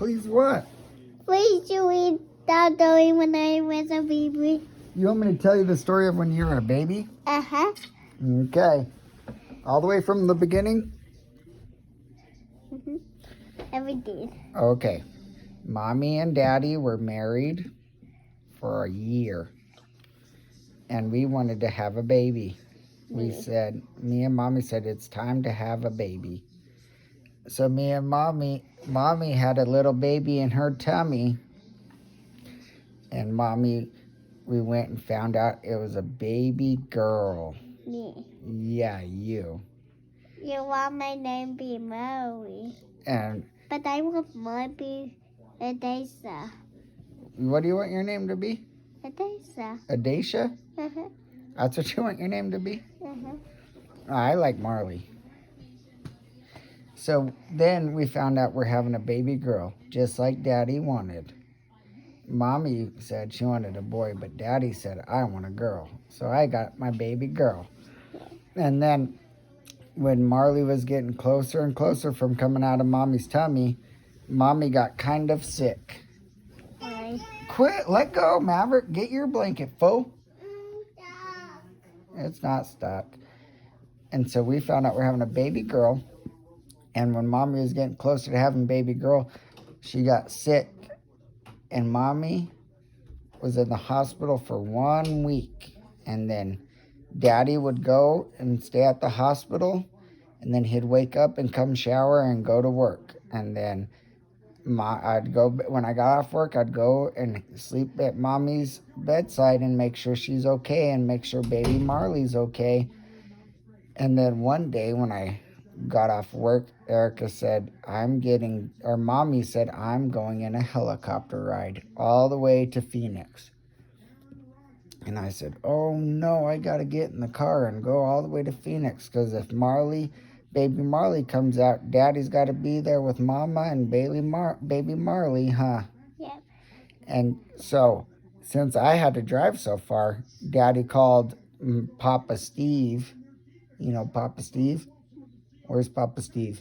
Please what? Please do we start doing when I was a baby? You want me to tell you the story of when you were a baby? Uh-huh. Okay. All the way from the beginning? Mm-hmm. Everything. Okay. Mommy and Daddy were married for a year. And we wanted to have a baby. Me and Mommy said, it's time to have a baby. So me and Mommy had a little baby in her tummy. And Mommy, we went and found out it was a baby girl. Me. Yeah, you. You want my name be Mary. And But I want my be Adesa. what do you want your name to be? Adesa. Adacia? Uh-huh. That's what you want your name to be? Uh-huh. I like Marley. So then we found out we're having a baby girl, just like Daddy wanted. Mommy said she wanted a boy, but Daddy said, I want a girl. So I got my baby girl. And then when Marley was getting closer and closer from coming out of Mommy's tummy, Mommy got kind of sick. Why? Quit, let go, Maverick. Get your blanket, fool. It's not stuck. And so we found out we're having a baby girl. And when Mommy was getting closer to having baby girl, she got sick. And Mommy was in the hospital for 1 week. And then Daddy would go and stay at the hospital. And then he'd wake up and come shower and go to work. And then I'd go, when I got off work, I'd go and sleep at Mommy's bedside and make sure she's okay and make sure baby Marley's okay. And then one day when I got off work, Erica said, Mommy said, I'm going in a helicopter ride all the way to Phoenix. And I said, oh no, I got to get in the car and go all the way to Phoenix, because if baby Marley comes out, Daddy's got to be there with Mama and baby Marley, huh? Yep. And so, since I had to drive so far, Daddy called Papa Steve. You know Papa Steve? Where's Papa Steve?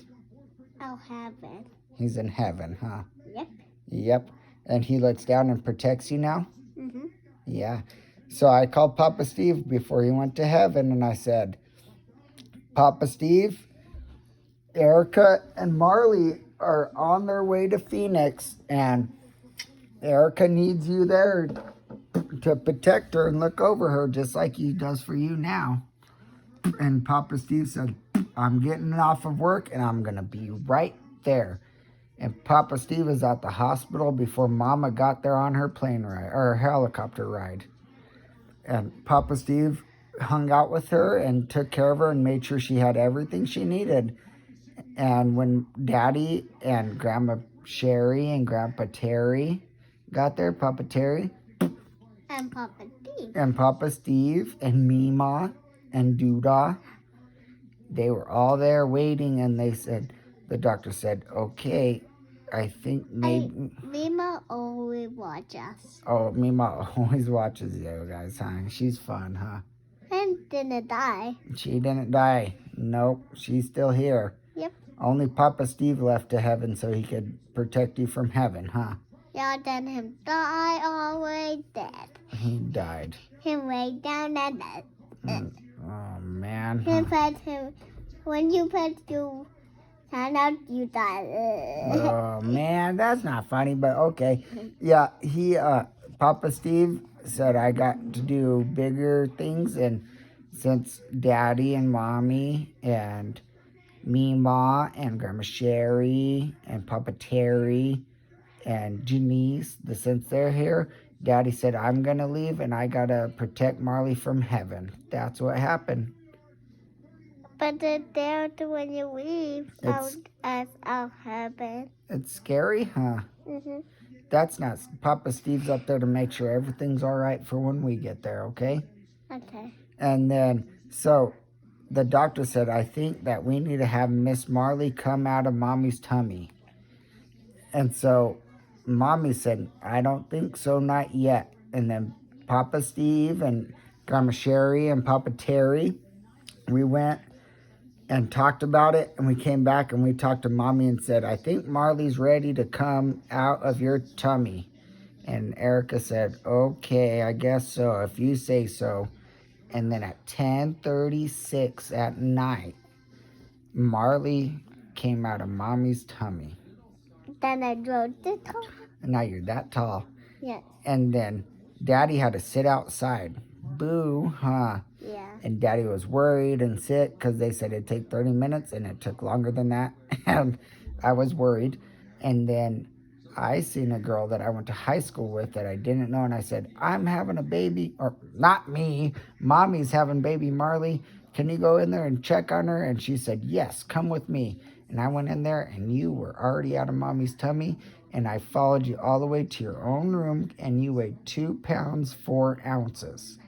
I'll have it. He's in heaven, huh? Yep. Yep. And he looks down and protects you now? Mm-hmm. Yeah. So I called Papa Steve before he went to heaven, and I said, Papa Steve, Erica and Marley are on their way to Phoenix, and Erica needs you there to protect her and look over her just like he does for you now. And Papa Steve said, I'm getting off of work and I'm going to be right there. And Papa Steve was at the hospital before Mama got there on her plane ride or helicopter ride. And Papa Steve hung out with her and took care of her and made sure she had everything she needed. And when Daddy and Grandma Sherry and Grandpa Terry got there, Papa Terry And Papa Steve. and Papa Steve and Mima and Doodah, they were all waiting, and the doctor said, okay, I think maybe... Mima always watch us. Oh, Mima always watches you guys, huh? She's fun, huh? And didn't die. She didn't die. Nope, she's still here. Yep. Only Papa Steve left to heaven so he could protect you from heaven, huh? Yeah, then him die always dead. He died. Him way down at that. Oh, man. Him pet him. When you pet you, found out you died. Oh, man, that's not funny, but okay. Yeah, Papa Steve said I got to do bigger things, and since Daddy and Mommy and Mima and Grandma Sherry and Papa Terry and Janice, since they're here, Daddy said I'm going to leave and I got to protect Marley from heaven. That's what happened. But the day when you leave, I'll happen. It's scary, huh? Mm-hmm. That's not... Papa Steve's up there to make sure everything's all right for when we get there, okay? Okay. And then, so, the doctor said, I think that we need to have Miss Marley come out of Mommy's tummy. And so, Mommy said, I don't think so, not yet. And then Papa Steve and Grandma Sherry and Papa Terry, we went and talked about it. And we came back and we talked to Mommy and said, I think Marley's ready to come out of your tummy. And Erica said, okay, I guess so, if you say so. And then at 10:36 at night, Marley came out of Mommy's tummy. Then I drove the car. And now you're that tall. Yes. And then Daddy had to sit outside. Boo, huh? Yeah. And Daddy was worried and sick because they said it'd take 30 minutes and it took longer than that. And I was worried. And then I seen a girl that I went to high school with that I didn't know. And I said, I'm having a baby. Or not me. Mommy's having baby Marley. Can you go in there and check on her? And she said, yes, come with me. And I went in there and you were already out of Mommy's tummy. And I followed you all the way to your own room. And you weighed 2 pounds, 4 ounces.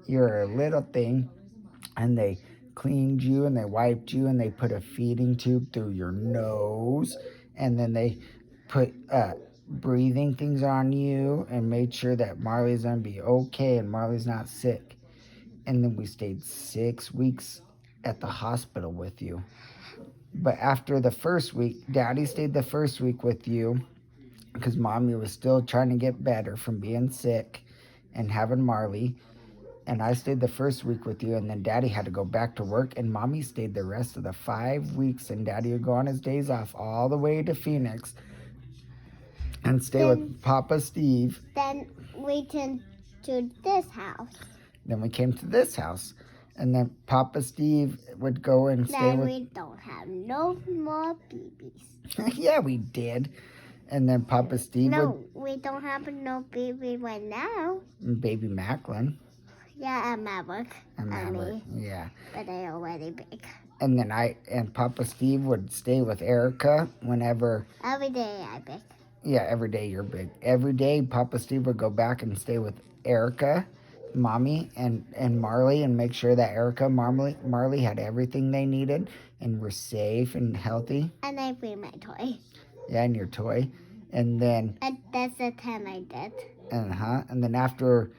You're a little thing. And they cleaned you and they wiped you and they put a feeding tube through your nose. And then they put breathing things on you and made sure that Marley's gonna be okay and Marley's not sick. And then we stayed 6 weeks at the hospital with you. But after the first week, Daddy stayed the first week with you because Mommy was still trying to get better from being sick and having Marley. And I stayed the first week with you, and then Daddy had to go back to work, and Mommy stayed the rest of the 5 weeks, and Daddy would go on his days off all the way to Phoenix and stay with Papa Steve. Then we came to this house. Then we came to this house, and then Papa Steve would go and stay Then with... we don't have no more babies. Yeah, we did. And then Papa Steve No, we don't have no baby right now. would... Baby Macklin. Yeah, and Maverick. And Maverick, yeah. But they're already big. And then Papa Steve would stay with Erica whenever... Every day I big. Yeah, every day you're big. Every day Papa Steve would go back and stay with Erica, Mommy, and Marley and make sure that Erica, Marley had everything they needed and were safe and healthy. And I bring my toy. Yeah, and your toy. And then... And that's the time I did. And then after...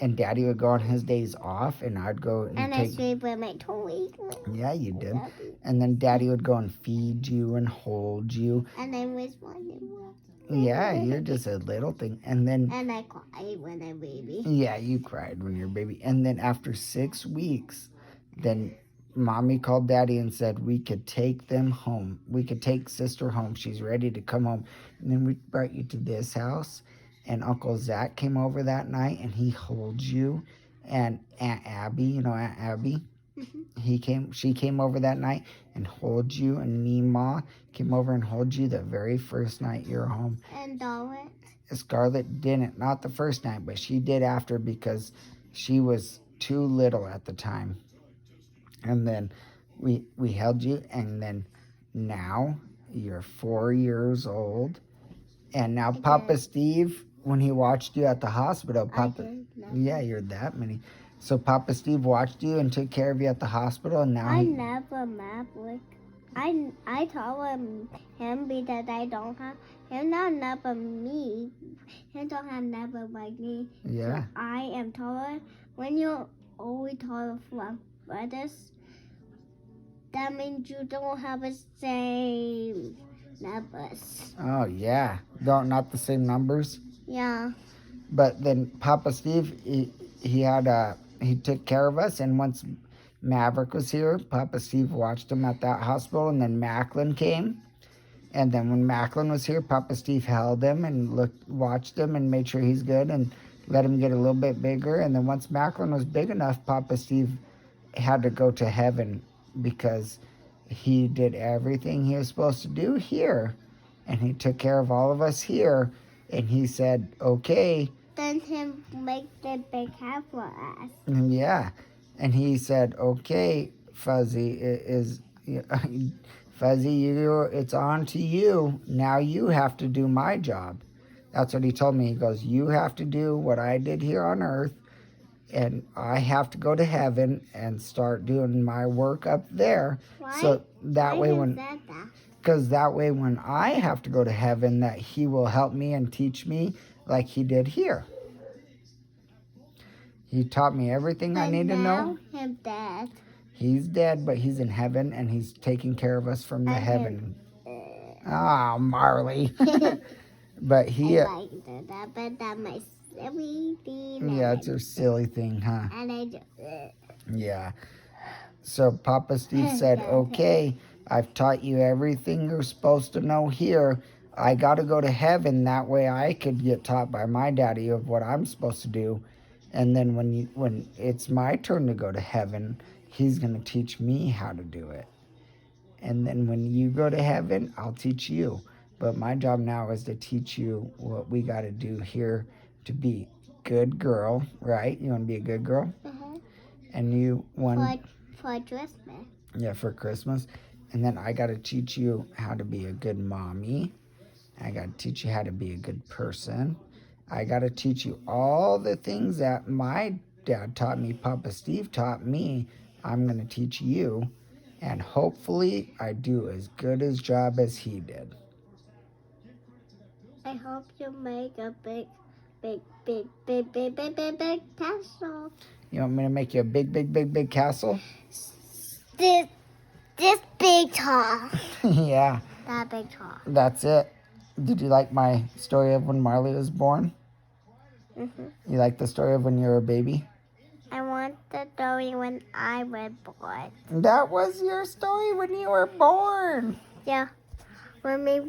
And Daddy would go on his days off, and I'd go and I take... sleep with my toy. Yeah, you did. And then Daddy would go and feed you and hold you. And I was wondering what. Yeah, you're just a little thing. And then... And I cry when I'm baby. Yeah, you cried when you were a baby. And then after 6 weeks, then Mommy called Daddy and said we could take them home. We could take Sister home. She's ready to come home. And then we brought you to this house. And Uncle Zach came over that night, and he holds you. And Aunt Abby, you know Aunt Abby? Mm-hmm. She came over that night and holds you. And Nima came over and holds you the very first night you were home. And Darwin. Scarlett didn't, not the first night, but she did after because she was too little at the time. And then we held you, and then now you're 4 years old. And now Papa Steve, when he watched you at the hospital, yeah, you're that many. So Papa Steve watched you and took care of you at the hospital, and now I never Maverick. I told him because I don't have him, not never me. He don't have never like me. Yeah. So I am taller. When you're always taller from brothers, that means you don't have the same numbers. Oh yeah, not the same numbers. Yeah. But then Papa Steve, he took care of us, and once Maverick was here, Papa Steve watched him at that hospital, and then Macklin came. And then when Macklin was here, Papa Steve held him and watched him and made sure he's good and let him get a little bit bigger. And then once Macklin was big enough, Papa Steve had to go to heaven because he did everything he was supposed to do here. And he took care of all of us here. And he said, okay. Then him make the big hat for us. Yeah. And he said, okay, Fuzzy, Fuzzy, it's on to you. Now you have to do my job. That's what he told me. He goes, you have to do what I did here on earth, and I have to go to heaven and start doing my work up there. Why? So that way because that way when I have to go to heaven, that he will help me and teach me like he did here. He taught me everything I need to know. Him dead. He's dead, but he's in heaven, and he's taking care of us from the heaven. Ah, Marley. But he... I like that, but that's my silly thing. Yeah, it's a silly thing, huh? And I just... Yeah. So Papa Steve said, okay, I've taught you everything you're supposed to know here. I got to go to heaven. That way I could get taught by my daddy of what I'm supposed to do. And then when it's my turn to go to heaven, he's going to teach me how to do it. And then when you go to heaven, I'll teach you. But my job now is to teach you what we got to do here to be good girl, right? You want to be a good girl? And you want... For Christmas. Yeah, for Christmas. And then I got to teach you how to be a good mommy. I got to teach you how to be a good person. I got to teach you all the things that my dad taught me, Papa Steve taught me. I'm going to teach you. And hopefully I do as good a job as he did. I hope you make a big castle. You want me to make you a big castle? This big tall. Yeah. That big tall. That's it. Did you like my story of when Marley was born? You like the story of when you were a baby? I want the story when I was born. That was your story when you were born. Yeah. When we